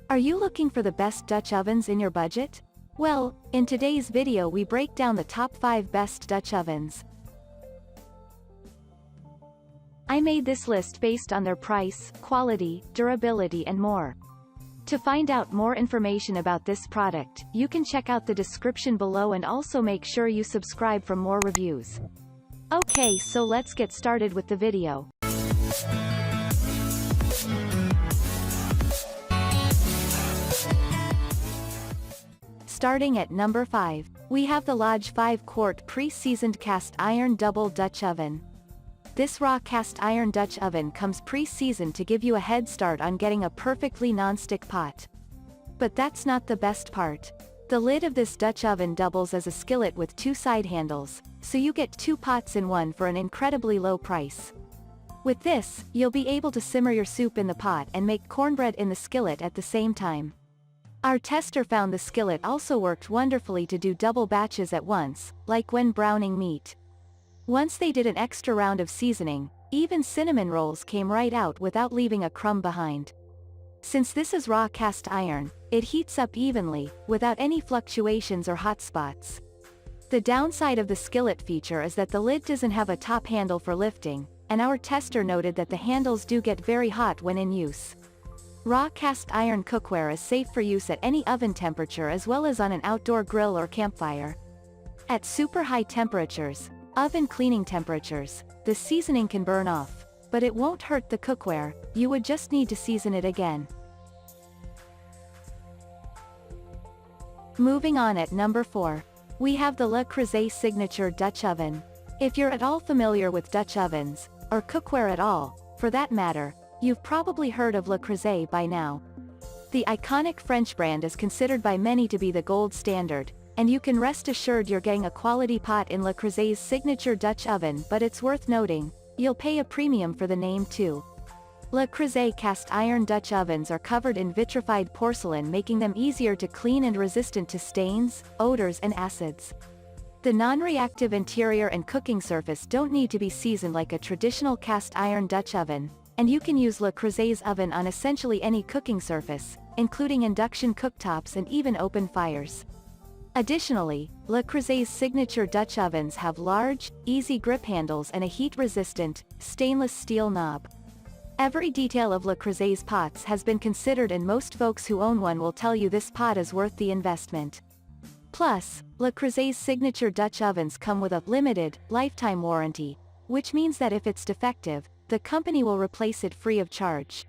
Are you looking for the best Dutch ovens in your budget? Well, in today's video we break down the top 5 best Dutch ovens. I made this list based on their price, quality, durability and more. To find out more information about this product, you can check out the description below and also make sure you subscribe for more reviews. Okay, so let's get started with the video. Starting at number 5, we have the Lodge 5-quart pre-seasoned cast iron double Dutch oven. This raw cast iron Dutch oven comes pre-seasoned to give you a head start on getting a perfectly non-stick pot. But that's not the best part. The lid of this Dutch oven doubles as a skillet with 2 side handles, so you get 2 pots in one for an incredibly low price. With this, you'll be able to simmer your soup in the pot and make cornbread in the skillet at the same time. Our tester found the skillet also worked wonderfully to do double batches at once, like when browning meat. Once they did an extra round of seasoning, even cinnamon rolls came right out without leaving a crumb behind. Since this is raw cast iron, it heats up evenly, without any fluctuations or hot spots. The downside of the skillet feature is that the lid doesn't have a top handle for lifting, and our tester noted that the handles do get very hot when in use. Raw cast iron cookware is safe for use at any oven temperature as well as on an outdoor grill or campfire. At super high temperatures, oven cleaning temperatures, the seasoning can burn off, but it won't hurt the cookware, you would just need to season it again. Moving on at number 4, we have the Creuset Signature Dutch Oven. If you're at all familiar with Dutch ovens, or cookware at all, for that matter, you've probably heard of Creuset by now. The iconic French brand is considered by many to be the gold standard, and you can rest assured you're getting a quality pot in Creuset's signature Dutch oven, but it's worth noting, you'll pay a premium for the name too. Creuset cast iron Dutch ovens are covered in vitrified porcelain, making them easier to clean and resistant to stains, odors and acids. The non-reactive interior and cooking surface don't need to be seasoned like a traditional cast iron Dutch oven, and you can use Creuset's oven on essentially any cooking surface, including induction cooktops and even open fires. Additionally, Creuset's signature Dutch ovens have large, easy grip handles and a heat-resistant, stainless steel knob. Every detail of Creuset's pots has been considered, and most folks who own one will tell you this pot is worth the investment. Plus, Creuset's signature Dutch ovens come with a limited, lifetime warranty, which means that if it's defective, the company will replace it free of charge.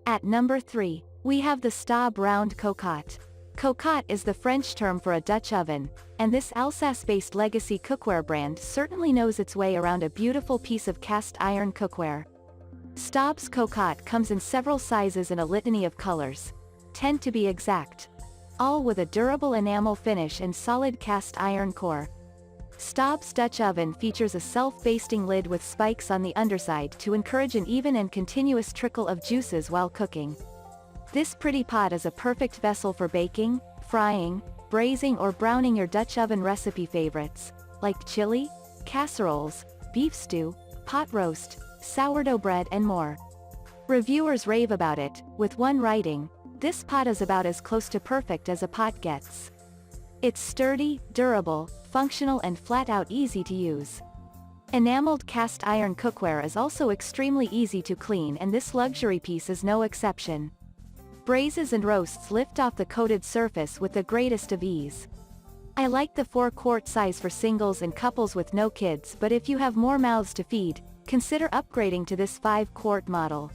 At number 3, we have the Staub round Cocotte. Cocotte is the French term for a Dutch oven, and this Alsace-based legacy cookware brand certainly knows its way around a beautiful piece of cast iron cookware. Staub's Cocotte comes in several sizes and a litany of colors, 10 to be exact, all with a durable enamel finish and solid cast iron core. Staub's Dutch oven features a self-basting lid with spikes on the underside to encourage an even and continuous trickle of juices while cooking. This pretty pot is a perfect vessel for baking, frying, braising or browning your Dutch oven recipe favorites, like chili, casseroles, beef stew, pot roast, sourdough bread and more. Reviewers rave about it, with one writing, "This pot is about as close to perfect as a pot gets." It's sturdy, durable, functional and flat-out easy to use. Enameled cast iron cookware is also extremely easy to clean, and this luxury piece is no exception. Braises and roasts lift off the coated surface with the greatest of ease. I like the 4-quart size for singles and couples with no kids, but if you have more mouths to feed, consider upgrading to this 5-quart model.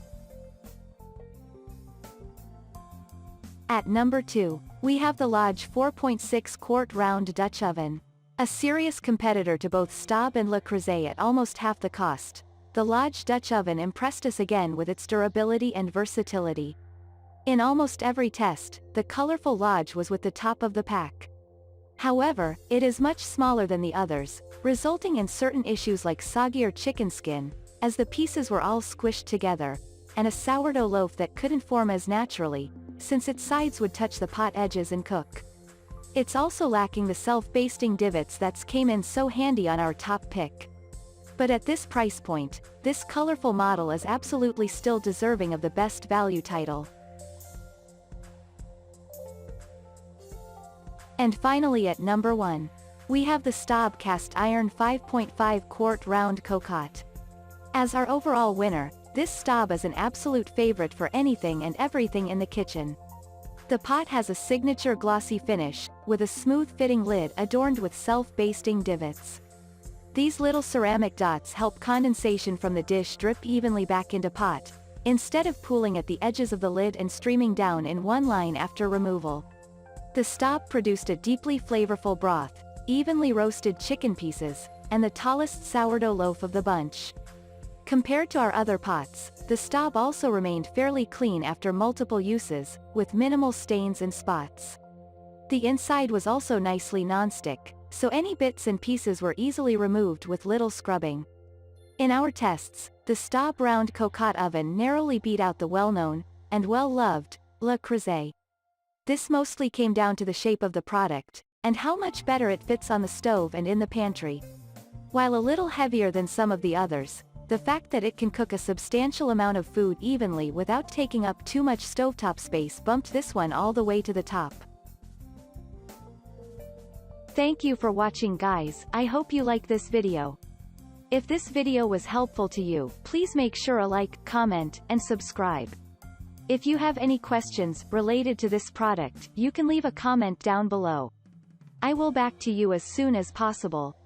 At number 2, we have the Lodge 4.6-quart round Dutch oven. A serious competitor to both Staub and Creuset at almost half the cost, the Lodge Dutch oven impressed us again with its durability and versatility. In almost every test, the colorful Lodge was with the top of the pack. However, it is much smaller than the others, resulting in certain issues like soggier chicken skin, as the pieces were all squished together, and a sourdough loaf that couldn't form as naturally, since its sides would touch the pot edges and cook. It's also lacking the self-basting divots that came in so handy on our top pick. But at this price point, this colorful model is absolutely still deserving of the best value title. And finally at number 1. We have the Staub cast iron 5.5 quart round Cocotte. As our overall winner, this Staub is an absolute favorite for anything and everything in the kitchen. The pot has a signature glossy finish, with a smooth-fitting lid adorned with self-basting divots. These little ceramic dots help condensation from the dish drip evenly back into pot, instead of pooling at the edges of the lid and streaming down in one line after removal. The Staub produced a deeply flavorful broth, evenly roasted chicken pieces, and the tallest sourdough loaf of the bunch. Compared to our other pots, the Staub also remained fairly clean after multiple uses, with minimal stains and spots. The inside was also nicely non-stick, so any bits and pieces were easily removed with little scrubbing. In our tests, the Staub round Cocotte oven narrowly beat out the well-known, and well-loved, Creuset. This mostly came down to the shape of the product, and how much better it fits on the stove and in the pantry. While a little heavier than some of the others, the fact that it can cook a substantial amount of food evenly without taking up too much stovetop space bumped this one all the way to the top. Thank you for watching, guys. I hope you like this video. If this video was helpful to you, please make sure a like, comment, and subscribe. If you have any questions related to this product, you can leave a comment down below. I will back to you as soon as possible.